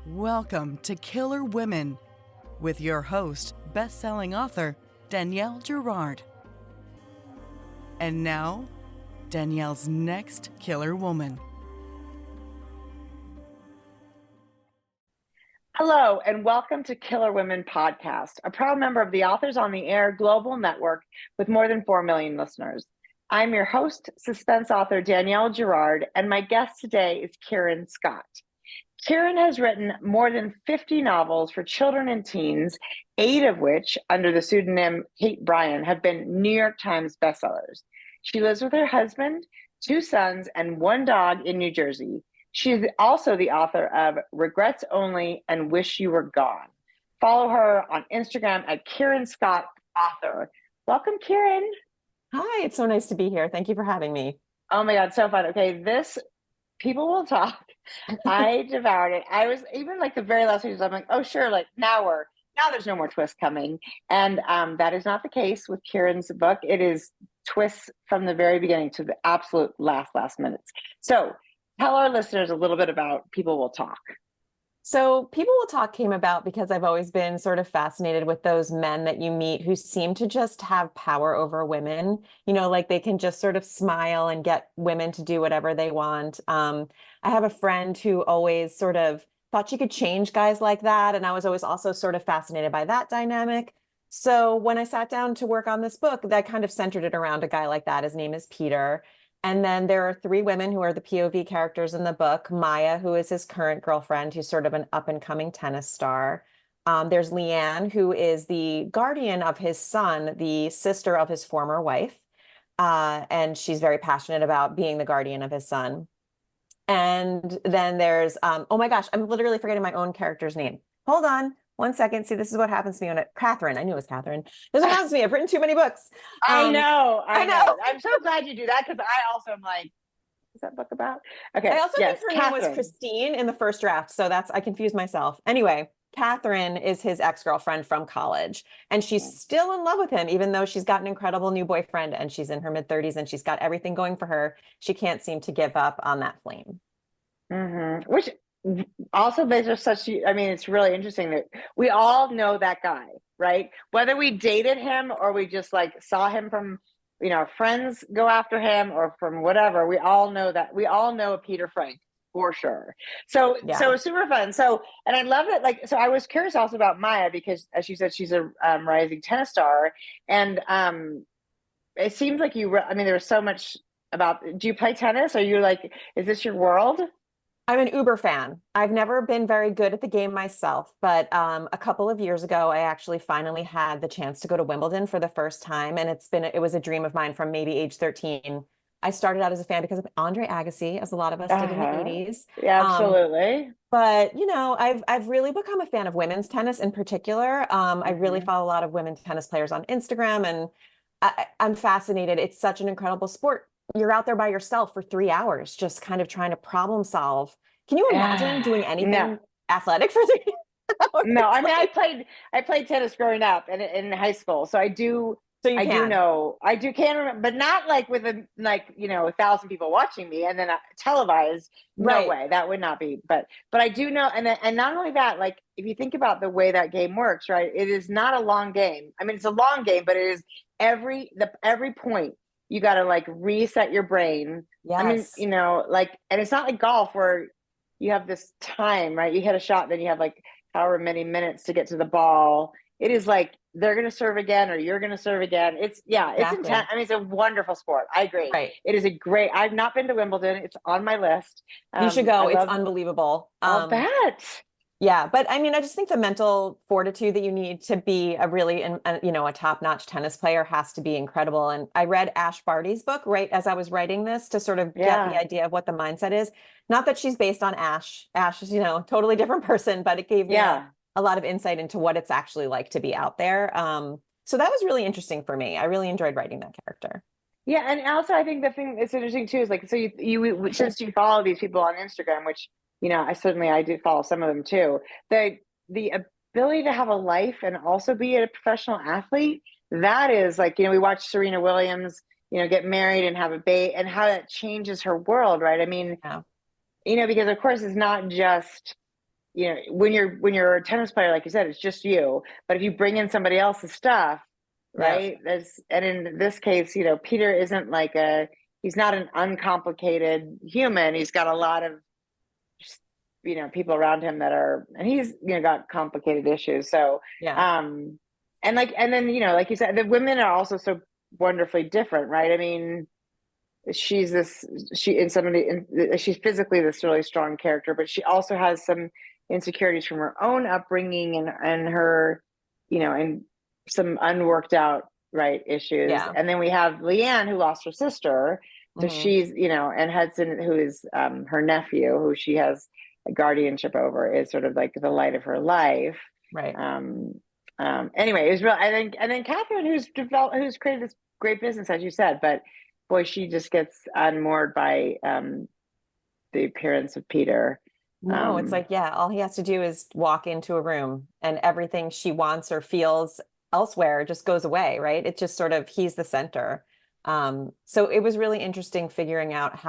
Welcome to Killer Women with your host, best-selling author Danielle Girard. And now, Danielle's next killer woman. Hello, and welcome to Killer Women Podcast, a proud member of the Authors on the Air global network with more than 4 million listeners. I'm your host, suspense author Danielle Girard, and my guest today is Kieran Scott. Kieran has written more than 50 novels for children and teens, 8 of which, under the pseudonym Kate Bryan, have been New York Times bestsellers. She lives with her husband, 2 sons, and 1 dog in New Jersey. She is also the author of Regrets Only and Wish You Were Gone. Follow her on Instagram at Kieran Scott Author. Welcome, Kieran. Hi, it's so nice to be here. Thank you for having me. Oh my God, so fun. Okay, this People Will Talk. I devoured it. I was even like the very last pages, I'm like, oh sure, like now there's no more twists coming. And that is not the case with Kieran's book. It is twists from the very beginning to the absolute last minutes. So tell our listeners a little bit about People Will Talk. So People Will Talk came about because I've always been sort of fascinated with those men that you meet who seem to just have power over women. You know, like they can just sort of smile and get women to do whatever they want. I have a friend who always sort of thought she could change guys like that. And I was always also sort of fascinated by that dynamic. So when I sat down to work on this book, that kind of centered it around a guy like that. His name is Peter. And then there are 3 women who are the POV characters in the book. Maya, who is his current girlfriend, who's sort of an up-and-coming tennis star. There's Leanne, who is the guardian of his son, the sister of his former wife. And she's very passionate about being the guardian of his son. And then there's, oh my gosh, I'm literally forgetting my own character's name. Hold on. 1 second. See, this is what happens to me Catherine. I knew it was Catherine. This is what happens to me. I've written too many books. I know. I'm so glad you do that because I also am like, what's that book about? Okay. I also yes, think her name was Christine in the first draft. So I confused myself. Anyway, Catherine is his ex-girlfriend from college. And she's still in love with him, even though she's got an incredible new boyfriend and she's in her mid-30s and she's got everything going for her. She can't seem to give up on that flame. Mm-hmm. Which also, these are it's really interesting that we all know that guy, right? Whether we dated him or we just like saw him from, friends go after him or from whatever, we all know a Peter Frank for sure. So it's super fun. So, and I love that. So I was curious also about Maya because as you said, she's a rising tennis star. And it seems like there was so much do you play tennis? Are you like, is this your world? I'm an Uber fan. I've never been very good at the game myself, but a couple of years ago, I actually finally had the chance to go to Wimbledon for the first time. And it was a dream of mine from maybe age 13. I started out as a fan because of Andre Agassi, as a lot of us did in the 80s. Yeah, absolutely. But, I've really become a fan of women's tennis in particular. I really follow a lot of women tennis players on Instagram, and I'm fascinated. It's such an incredible sport. You're out there by yourself for 3 hours, just kind of trying to problem solve. Can you imagine doing anything athletic for 3 hours? No, I played tennis growing up and in high school. So I do. So you can remember, but not like with 1,000 people watching me and then televised. No Right. way, that would not be. But I do know, and not only that, like if you think about the way that game works, right? It is not a long game. I mean, it's a long game, but it is every point. You got to like reset your brain. Yes. I mean, and it's not like golf where you have this time, right? You hit a shot, then you have like however many minutes to get to the ball. It is like they're going to serve again or you're going to serve again. It's intense. I mean, it's a wonderful sport. I agree. Right. It is I've not been to Wimbledon. It's on my list. You should go. It's unbelievable. I'll bet. Yeah, but I mean, I just think the mental fortitude that you need to be a really, a top-notch tennis player has to be incredible. And I read Ash Barty's book right as I was writing this to sort of get the idea of what the mindset is. Not that she's based on Ash. Ash is, totally different person, but it gave me a lot of insight into what it's actually like to be out there. So that was really interesting for me. I really enjoyed writing that character. Yeah, and also I think the thing that's interesting too is like, so you since you follow these people on Instagram, which I do follow some of them too. The ability to have a life and also be a professional athlete, that is like, we watch Serena Williams, get married and have a baby and how that changes her world, right? I mean, because of course it's not just when you're a tennis player, like you said, it's just you. But if you bring in somebody else's stuff, Yeah. right? And in this case, Peter isn't he's not an uncomplicated human. He's got a lot of people around him and he's got complicated issues. So Yeah. and then like you said, the women are also so wonderfully different, right? I mean, she's physically this really strong character, but she also has some insecurities from her own upbringing and her and some unworked out issues. Yeah. And then we have Leanne, who lost her sister, so Hmm. she's and Hudson, who is her nephew, who she has a guardianship over, is sort of like the light of her life. Right. um anyway, it was real. I think, and then Catherine, who's created this great business, as you said, but boy, she just gets unmoored by the appearance of Peter. No, it's like, yeah, all he has to do is walk into a room and everything she wants or feels elsewhere just goes away, right? It's just sort of, he's the center. So it was really interesting figuring out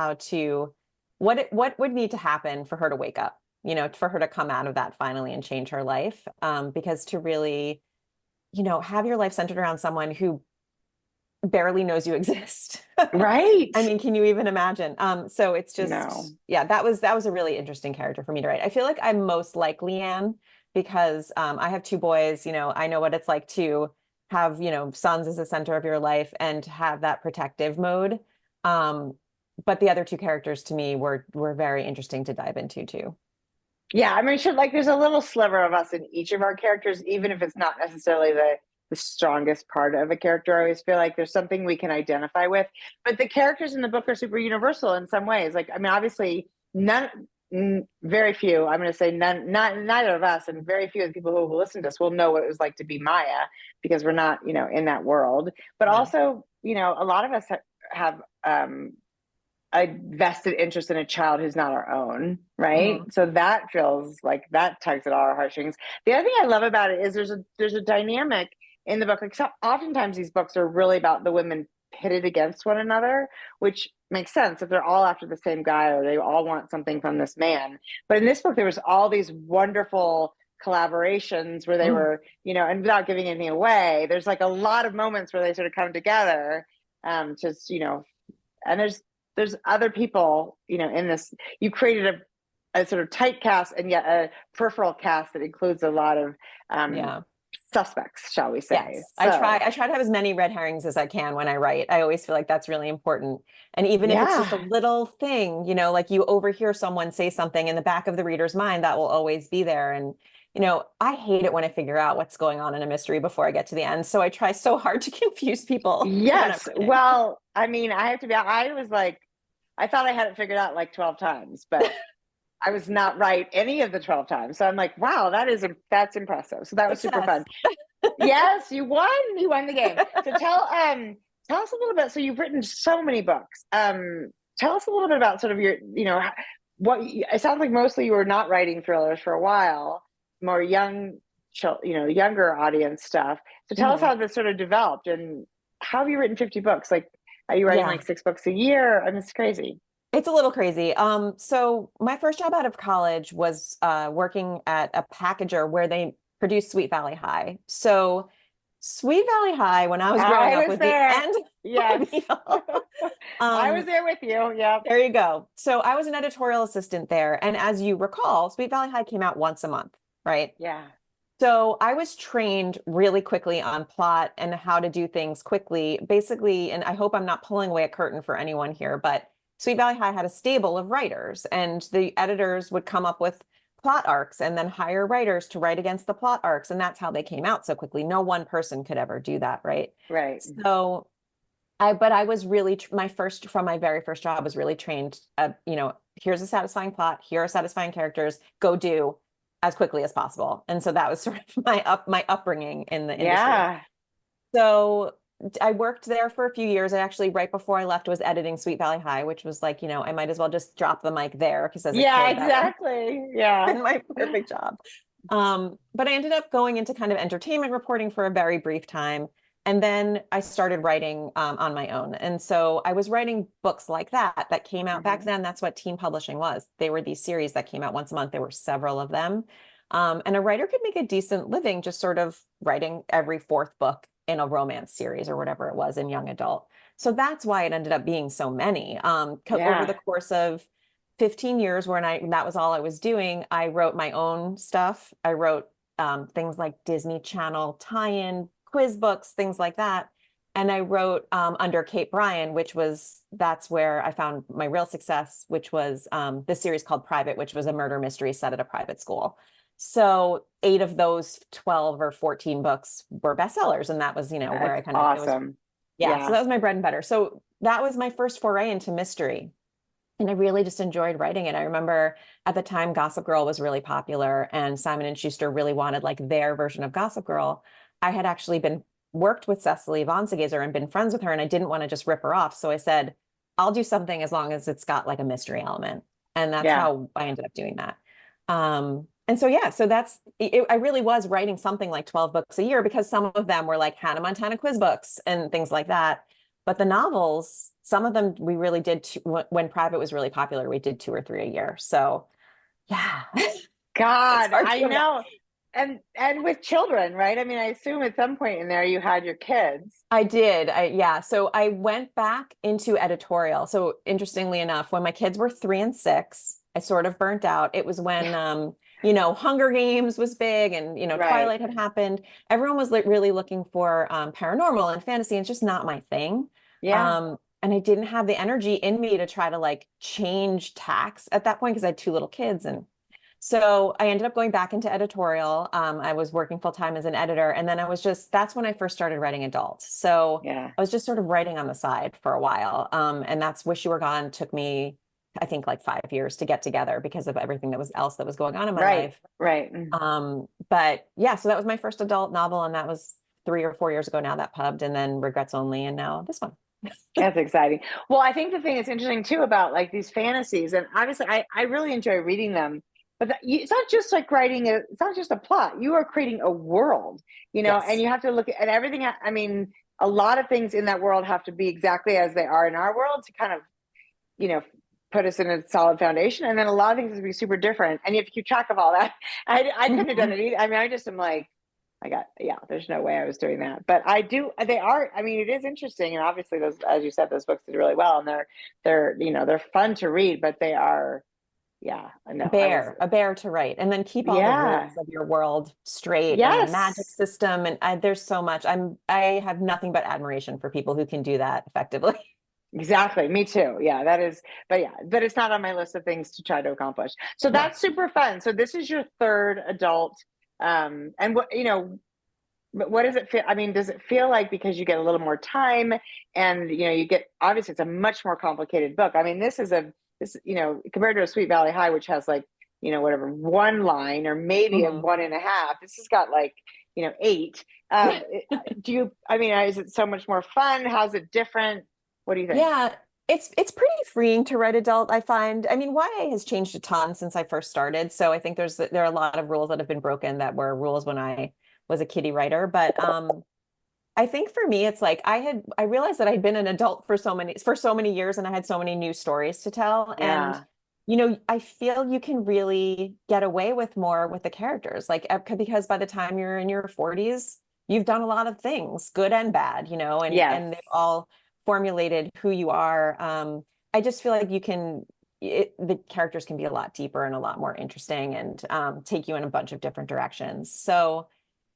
what would need to happen for her to wake up, for her to come out of that finally and change her life. Because to really, have your life centered around someone who barely knows you exist. Right. I mean, can you even imagine? So it's No. just, yeah, that was a really interesting character for me to write. I feel like I'm most like Leanne because I have two boys. I know what it's like to have, sons as the center of your life and have that protective mode. But the other two characters to me were very interesting to dive into too. Yeah, I mean, there's a little sliver of us in each of our characters, even if it's not necessarily the strongest part of a character. I always feel like there's something we can identify with. But the characters in the book are super universal in some ways. Like, I mean, obviously, very few. I'm going to say neither of us, and very few of the people who will listen to us will know what it was like to be Maya, because we're not, in that world. But Yeah. also, a lot of us have a vested interest in a child who's not our own, right? Mhm. So that feels like that tugs at all our heartstrings. The other thing I love about it is there's a dynamic in the book. Like, so oftentimes these books are really about the women pitted against one another, which makes sense if they're all after the same guy or they all want something from this man. But in this book, there was all these wonderful collaborations where they were, and without giving anything away, there's like a lot of moments where they sort of come together, just, and there's other people, in this. You created a sort of tight cast and yet a peripheral cast that includes a lot of Yeah. suspects, shall we say. Yes. I try to have as many red herrings as I can when I write. I always feel like that's really important. And even if it's just a Yeah. little thing, like you overhear someone say something in the back of the reader's mind, that will always be there. And, I hate it when I figure out what's going on in a mystery before I get to the end. So I try so hard to confuse people when I'm Yes. writing. Well, I mean, I was like, I thought I had it figured out like 12 times, but I was not right any of the 12 times. So I'm like, wow, that's impressive. So that was super Success. fun. Yes, you won. You won the game. So tell us a little bit. So you've written so many books. Tell us a little bit about sort of your, it sounds like mostly you were not writing thrillers for a while, more younger audience stuff. So tell us Mhm. how this sort of developed, and how have you written 50 books? Like, are you writing Yeah. like 6 books a year? I mean, it's crazy. It's a little crazy. So my first job out of college was working at a packager where they produced Sweet Valley High. So Sweet Valley High, when I was growing I up, was was the there. end Yes. of the deal. I was there with you. Yep. There you go. So I was an editorial assistant there. And as you recall, Sweet Valley High came out once a month, right? Yeah. So I was trained really quickly on plot and how to do things quickly, basically. And I hope I'm not pulling away a curtain for anyone here, but Sweet Valley High had a stable of writers, and the editors would come up with plot arcs and then hire writers to write against the plot arcs. And that's how they came out so quickly. No one person could ever do that, right? Right. So but I was really, from my very first job was really trained, here's a satisfying plot, here are satisfying characters, go do as quickly as possible. And so that was sort of my upbringing in the industry. Yeah. So I worked there for a few years. I actually, right before I left, was editing Sweet Valley High, which was like, I might as well just drop the mic there because as a Yeah, kid, that would exactly. Yeah. have been my perfect job. But I ended up going into kind of entertainment reporting for a very brief time. And then I started writing on my own. And so I was writing books like that came out back then. That's what teen publishing was. They were these series that came out once a month. There were several of them. And a writer could make a decent living just sort of writing every fourth book in a romance series or whatever it was in young adult. So that's why it ended up being so many. Over the course of 15 years that was all I was doing, I wrote my own stuff. I wrote things like Disney Channel tie-in quiz books, things like that. And I wrote under Kate Bryan, that's where I found my real success, which was this series called Private, which was a murder mystery set at a private school. So 8 of those 12 or 14 books were bestsellers. And that was, where I kind of, awesome. So that was my bread and butter. So that was my first foray into mystery. And I really just enjoyed writing it. I remember at the time Gossip Girl was really popular and Simon and Schuster really wanted like their version of Gossip Girl. I had actually worked with Cecily von Segeser and been friends with her, and I didn't want to just rip her off. So I said, I'll do something as long as it's got like a mystery element. And that's how I ended up doing that. And so, so that's it. I really was writing something like 12 books a year because some of them were like Hannah Montana quiz books and things like that. But the novels, some of them we really did, when Private was really popular, we did 2 or 3 a year. So yeah. God, I know. And with children, right? I mean, I assume at some point in there you had your kids. I did. So I went back into editorial. So interestingly enough, when my kids were 3 and 6, I sort of burnt out. It was when, Hunger Games was big and, Twilight had happened. Everyone was really looking for paranormal and fantasy. And it's just not my thing. Yeah. And I didn't have the energy in me to try to like change tacks at that point because I had 2 little kids. And so I ended up going back into editorial. I was working full time as an editor. And then that's when I first started writing adult. So I was just sort of writing on the side for a while. And that's Wish You Were Gone took me, I think, like 5 years to get together because of everything that was going on in my life. Right. But so that was my first adult novel. And that was 3 or 4 years ago now, that pubbed, and then Regrets Only. And now this one. That's exciting. Well, I think the thing that's interesting too about like these fantasies, and obviously I really enjoy reading them, but it's not just like it's not just a plot. You are creating a world, and you have to look at everything. I mean, a lot of things in that world have to be exactly as they are in our world to kind of, put us in a solid foundation. And then a lot of things have to be super different. And you have to keep track of all that. I couldn't have done it either. I mean, I just am like, there's no way I was doing that. But it is interesting. And obviously those, as you said, those books did really well. And they're fun to read, but they are, a bear to write, and then keep all the rules of your world straight and the magic system. And there's so much. I have nothing but admiration for people who can do that effectively. Exactly. Me too. Yeah, that is, but it's not on my list of things to try to accomplish. So that's super fun. So this is your 3rd adult. And what does it feel? I mean, does it feel like because you get a little more time and, you get, obviously it's a much more complicated book. I mean, this compared to a Sweet Valley High, which has like, whatever, 1 line or maybe a 1.5, this has got like, 8. Is it so much more fun? How's it different? What do you think? Yeah, it's pretty freeing to write adult, I find. I mean, YA has changed a ton since I first started. So I think there are a lot of rules that have been broken that were rules when I was a kiddie writer. But I think for me, it's like I realized that I'd been an adult for so many years and I had so many new stories to tell. Yeah. And, I feel you can really get away with more with the characters, like, because by the time you're in your 40s, you've done a lot of things, good and bad, and they've all formulated who you are. I just feel like the characters can be a lot deeper and a lot more interesting and take you in a bunch of different directions. So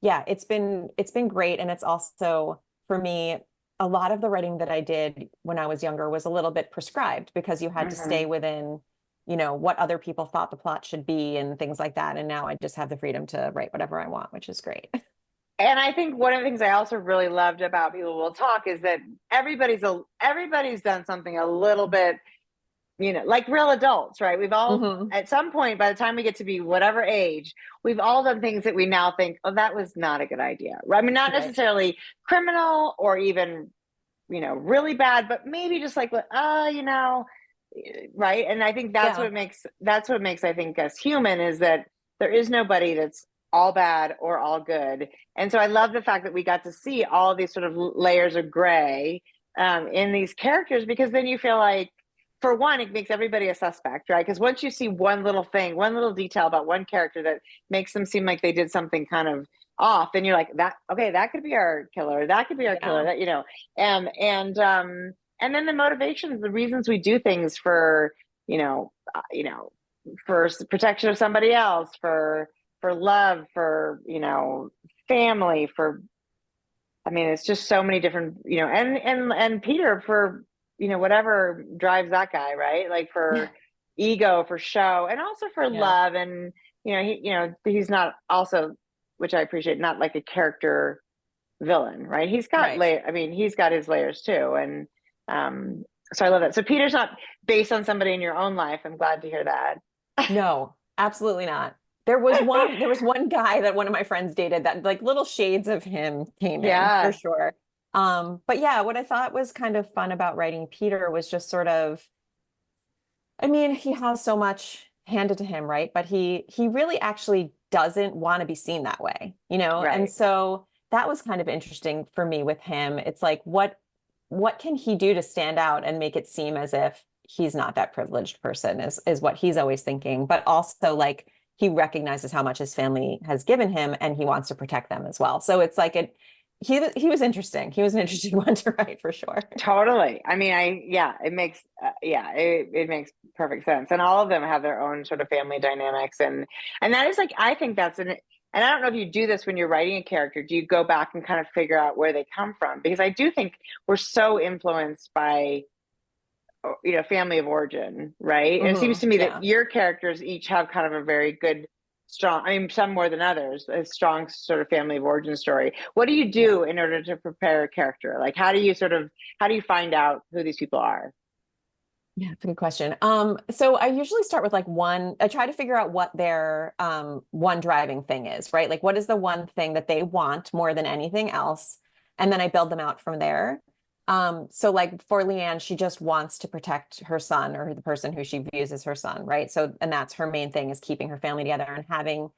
it's been great. And it's also, for me, a lot of the writing that I did when I was younger was a little bit prescribed because you had to stay within, what other people thought the plot should be and things like that. And now I just have the freedom to write whatever I want, which is great. And I think one of the things I also really loved about People Will Talk is that everybody's done something a little bit, like real adults, right? We've all, at some point, by the time we get to be whatever age, we've all done things that we now think, oh, that was not a good idea. I mean, not necessarily criminal or even, really bad, but maybe just like, right? And I think that's what makes, I think, us human, is that there is nobody that's all bad or all good. And so I love the fact that we got to see all these sort of layers of gray in these characters, because then you feel like, for one, it makes everybody a suspect, right? Because once you see one little thing, one little detail about one character that makes them seem like they did something kind of off, then you're like, that, okay, that could be our killer, that could be our killer, that, you know, and then the motivations, the reasons we do things for, for protection of somebody else, for love, for, family, for, I mean, it's just so many different, and Peter for, whatever drives that guy, right? Like for ego, for show, and also for love. And, he's not also, which I appreciate, not like a character villain, right? He's got he's got his layers too. And so I love that. So Peter's not based on somebody in your own life. I'm glad to hear that. No, absolutely not. There was one guy that one of my friends dated that like little shades of him came in for sure. But yeah, what I thought was kind of fun about writing Peter was just sort of, I mean, he has so much handed to him, right? But he really actually doesn't want to be seen that way, Right. And so that was kind of interesting for me with him. It's like, what can he do to stand out and make it seem as if he's not that privileged person is what he's always thinking. But also like he recognizes how much his family has given him and he wants to protect them as well. So it's like he was interesting. He was an interesting one to write for sure. Totally. I mean, it makes, it makes perfect sense. And all of them have their own sort of family dynamics. And that is like, I think that's and I don't know if you do this when you're writing a character, do you go back and kind of figure out where they come from? Because I do think we're so influenced by, family of origin, right? And it seems to me that your characters each have kind of a very good, strong, I mean, some more than others, a strong sort of family of origin story. What do you do in order to prepare a character? Like, how do you find out who these people are? Yeah, it's a good question. So I usually start with I try to figure out what their one driving thing is, right? Like what is the one thing that they want more than anything else? And then I build them out from there. So like for Leanne, she just wants to protect her son or the person who she views as her son, right? So, and that's her main thing, is keeping her family together and having,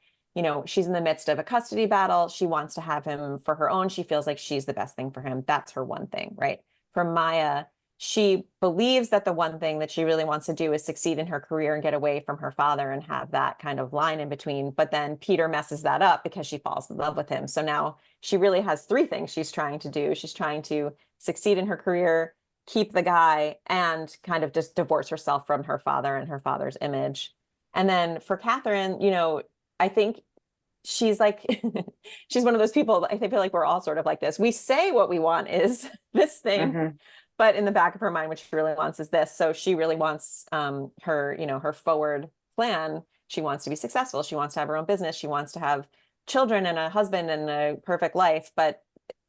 she's in the midst of a custody battle. She wants to have him for her own. She feels like she's the best thing for him. That's her one thing, right? For Maya, she believes that the one thing that she really wants to do is succeed in her career and get away from her father and have that kind of line in between. But then Peter messes that up because she falls in love with him. So now she really has three things she's trying to do. She's trying to succeed in her career, keep the guy, and kind of just divorce herself from her father and her father's image. And then for Catherine, I think she's like, she's one of those people, I feel like we're all sort of like this. We say what we want is this thing, but in the back of her mind, what she really wants is this. So she really wants her forward plan. She wants to be successful. She wants to have her own business. She wants to have children and a husband and a perfect life, but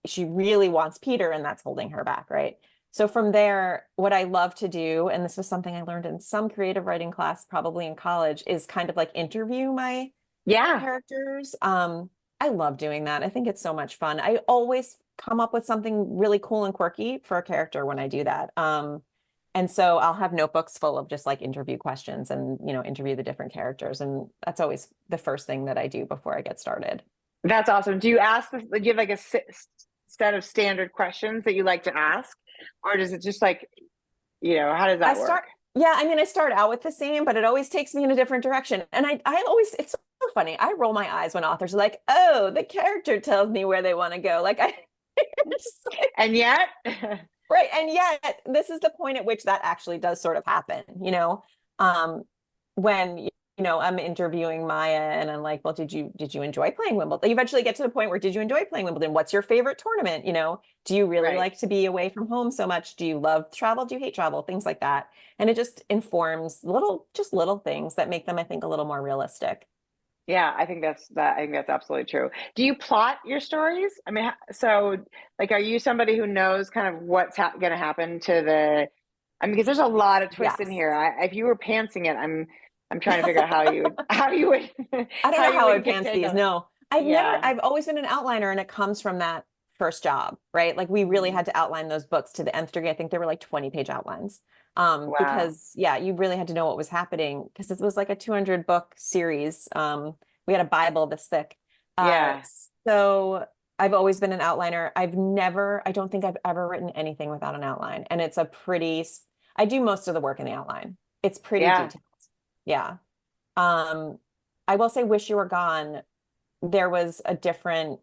she really wants Peter, and that's holding her back, right? So from there, what I love to do, and this was something I learned in some creative writing class, probably in college, is kind of like interview my characters. I love doing that. I think it's so much fun. I always come up with something really cool and quirky for a character when I do that. And so I'll have notebooks full of just like interview questions and, interview the different characters. And that's always the first thing that I do before I get started. That's awesome. Do you have like a set of standard questions that you like to ask? Or does it just like, how does that work? Yeah, I mean, I start out with the same, but it always takes me in a different direction. And I always, it's so funny. I roll my eyes when authors are like, oh, the character tells me where they want to go. And yet, right. And yet this is the point at which that actually does sort of happen, when, I'm interviewing Maya and I'm like, well, did you enjoy playing Wimbledon? You eventually get to the point where, did you enjoy playing Wimbledon? What's your favorite tournament? Do you really like to be away from home so much? Do you love travel? Do you hate travel? Things like that. And it just informs little things that make them, I think, a little more realistic. Yeah, I think that's absolutely true. Do you plot your stories? I mean, so like, are you somebody who knows kind of what's going to happen to because there's a lot of twists in here. If you were pantsing it, I'm trying to figure out how you would. I don't know how I would pants these. No, I've always been an outliner, and it comes from that first job, right? Like we really had to outline those books to the nth degree. I think they were like 20-page outlines. Because you really had to know what was happening, because this was like a 200 book series. We had a Bible this thick. Uh, Yeah. so I've always been an outliner. I don't think I've ever written anything without an outline. And it's I do most of the work in the outline. It's pretty Yeah. detailed. Yeah. Um, I will say Wish You Were Gone, there was a different,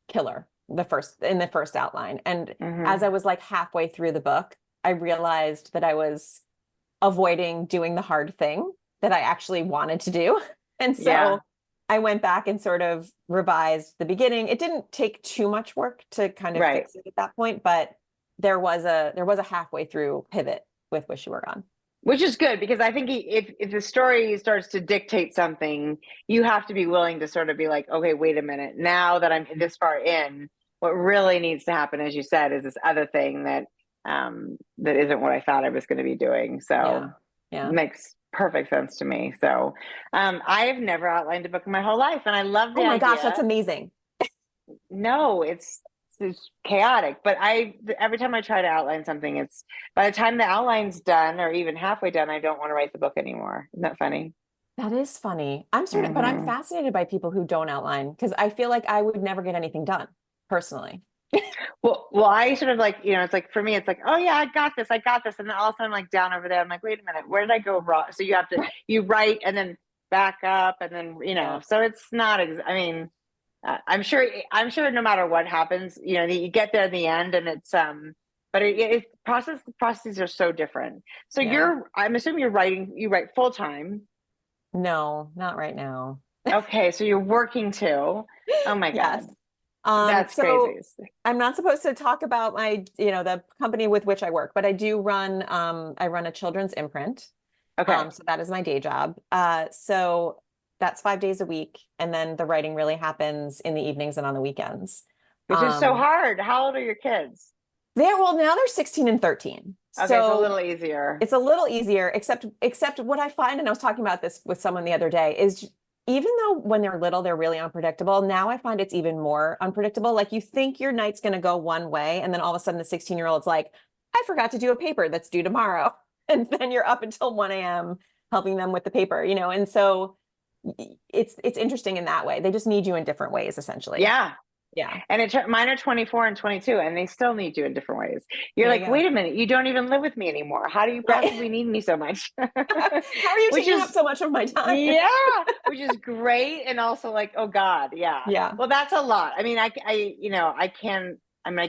killer in the first outline. And as Hmm. I was like halfway through the book, I realized that I was avoiding doing the hard thing that I actually wanted to do. And Yeah. so I went back and sort of revised the beginning. It didn't take too much work to kind of Right. fix it at that point, but there was a halfway through pivot with Wish You Were Gone. Which is good because I think if the story starts to dictate something, you have to be willing to sort of be like, okay, wait a minute. Now that I'm this far in, what really needs to happen, as you said, is this other thing that isn't what I thought I was going to be doing. So Yeah. Yeah. makes perfect sense to me. So I have never outlined a book in my whole life, and I love the Oh my gosh, that's idea. amazing. No, it's chaotic. But every time I try to outline something, it's by the time the outline's done or even halfway done, I don't want to write the book anymore. Isn't that funny? That is funny. But I'm Hmm. fascinated by people who don't outline because I feel like I would never get anything done personally. Well, I sort of like, it's like for me, it's like, oh yeah, I got this, and then all of a sudden, I'm like down over there. I'm like, wait a minute, where did I go wrong? So you write and then back up, and then Yeah. so it's not. I mean, I'm sure no matter what happens, you get there in the end, and but the processes are so different. So Yeah. I'm assuming you write full time. No, not right now. Okay, so you're working too. Oh my Yes. God, that's So crazy. I'm not supposed to talk about the company with which I work, but I run a children's imprint. Okay, So that is my day job. So that's 5 days a week. And then the writing really happens in the evenings and on the weekends. which is so Um, hard. How old are your kids? now they're 16 and 13. Okay, so a So little easier. it's a little easier, except what I find, and I was talking about this with someone the other day, is even though when they're little, they're really unpredictable, now I find it's even more unpredictable. Like you think your night's going to go one way, and then all of a sudden the 16-year-old's like, I forgot to do a paper that's due tomorrow. And then you're up until 1 a.m. helping them with the paper, and so it's interesting in that way. They just need you in different ways, essentially. Yeah. Yeah. And mine are 24 and 22, and they still need you in different ways. You're There like, you go. wait a minute, you don't even live with me anymore. How do you Right. possibly need me so much? How are you Which taking up is, so much of my time? yeah, which is great. And also like, oh God, yeah. Yeah. Well, that's a lot. I mean, I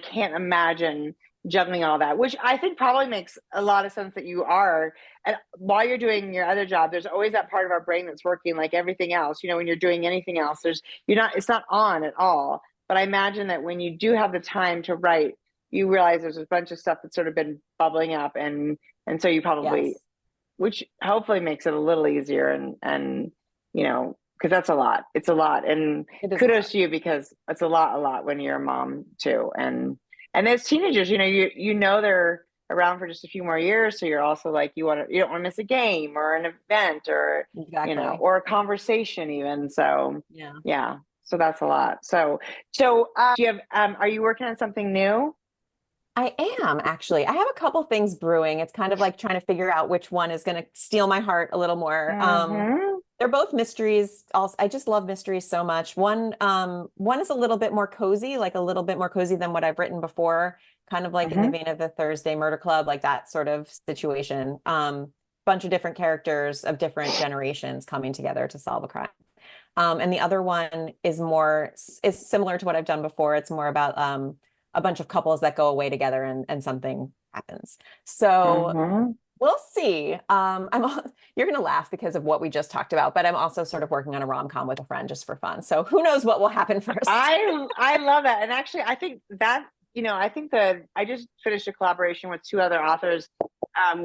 can't imagine juggling all that, which I think probably makes a lot of sense that you are. And while you're doing your other job, there's always that part of our brain that's working like everything else. When you're doing anything else, it's not on at all. But I imagine that when you do have the time to write, you realize there's a bunch of stuff that's sort of been bubbling up, and so you probably, Yes. which hopefully makes it a little easier, and because that's a lot. It's a lot, and It is a lot. kudos to you because it's a lot when you're a mom too, and as teenagers, they're around for just a few more years, so you're also like you don't want to miss a game or an event or Exactly. or a conversation even. So Yeah. yeah, so that's a lot. Do you have are you working on something new? I am actually. I have a couple things brewing. It's kind of like trying to figure out which one is going to steal my heart a little more. Mm-hmm. They're both mysteries. Also, I just love mysteries so much. One is a little bit more cozy, like a little bit more cozy than what I've written before, kind of like in the Mm-hmm. vein of the Thursday Murder Club, like that sort of situation. Bunch of different characters of different generations coming together to solve a crime. And the other one is similar to what I've done before. It's more about a bunch of couples that go away together and something happens. So Mm-hmm. we'll see. You're gonna laugh because of what we just talked about, but I'm also sort of working on a rom-com with a friend just for fun. So who knows what will happen first? I love that, and actually, I think that I think that I just finished a collaboration with two other authors.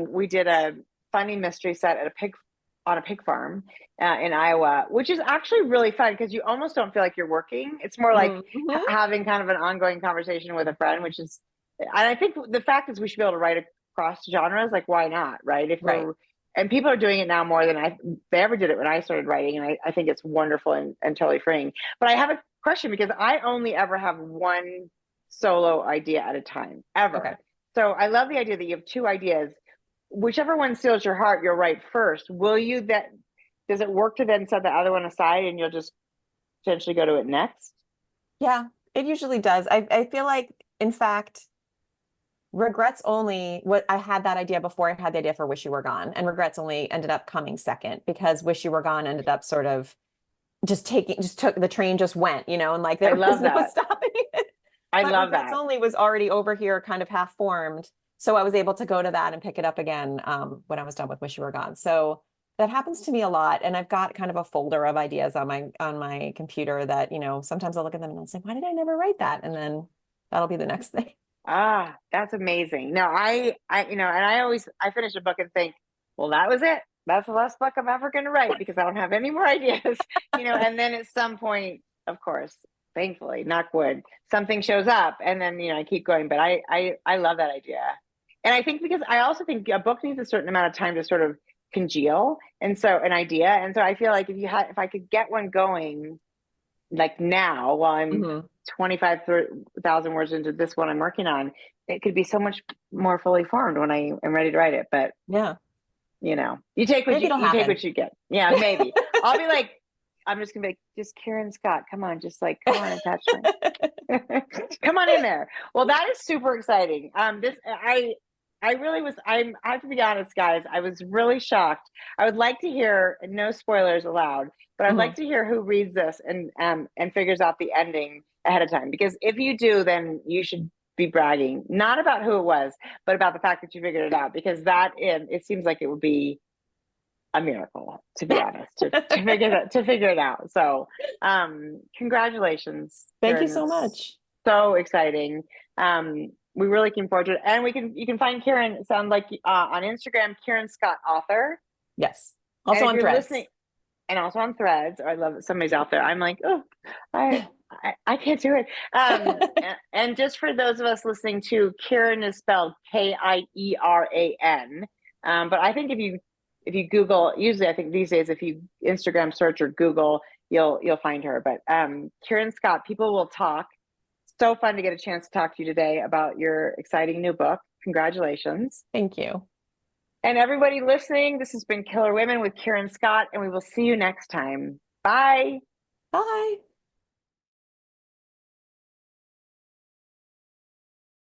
We did a funny mystery set at a pig farm in Iowa, which is actually really fun because you almost don't feel like you're working. It's more like Mhm. having kind of an ongoing conversation with a friend, which is, and I think the fact is we should be able to write across genres. Like, why not, right? If Right. we're and people are doing it now more than they ever did it when I started writing, and I think it's wonderful and totally freeing. But I have a question because I only ever have one solo idea at a time, Okay. ever. So I love the idea that you have two ideas. Whichever one steals your heart, you'll write first. Will you does it work to then set the other one aside and you'll just potentially go to it next? Yeah, it usually does. I feel like, in fact, regrets only, what I had that idea before I had the idea for Wish You Were Gone, and regrets only ended up coming second because Wish You Were Gone ended up sort of just took the train, just went, and like I there was love no that. stopping it. I But love regrets that. only was already over here, kind of half formed. So I was able to go to that and pick it up again when I was done with Wish You Were Gone. So that happens to me a lot. And I've got kind of a folder of ideas on my computer that, sometimes I'll look at them and I'll say, why did I never write that? And then that'll be the next thing. Ah, that's amazing. No, and I finish a book and think, well, that was it. That's the last book I'm ever going to write because I don't have any more ideas, and then at some point, of course, thankfully, knock wood, something shows up and then, I keep going, but I love that idea. And I think because I also think a book needs a certain amount of time to sort of congeal. And so an idea. And so I feel like if I could get one going like now while I'm Mhm. 25,000 words into this one I'm working on, it could be so much more fully formed when I am ready to write it. But Yeah. you take what Maybe it'll you take happen. what you get. Yeah, maybe. I'll be like, I'm just gonna be like, just Kieran Scott, come on, just like come on, attachment. Come on in there. Well, that is super exciting. I really was. I have to be honest, guys. I was really shocked. I would like to hear, no spoilers allowed, but I'd like Mhm. to hear who reads this and figures out the ending ahead of time. Because if you do, then you should be bragging, not about who it was, but about the fact that you figured it out. Because it seems like it would be a miracle, to be honest, to figure it out. So, congratulations, Thank you Kieran. so It's much. so exciting. We really looking forward to it, and you can find Kieran. It sounds like on Instagram, Kieran Scott author. Yes. And Also if on you're Threads. listening, and also on Threads, I love that somebody's out there. I'm like, oh, I I can't do it. And just for those of us listening to, Kieran is spelled Kieran. But I think if you Google, usually I think these days if you Instagram search or Google, you'll find her. But Kieran Scott, people will talk. So fun to get a chance to talk to you today about your exciting new book. Congratulations. Thank you. And everybody listening, this has been Killer Women with Kieran Scott, and we will see you next time. Bye. Bye.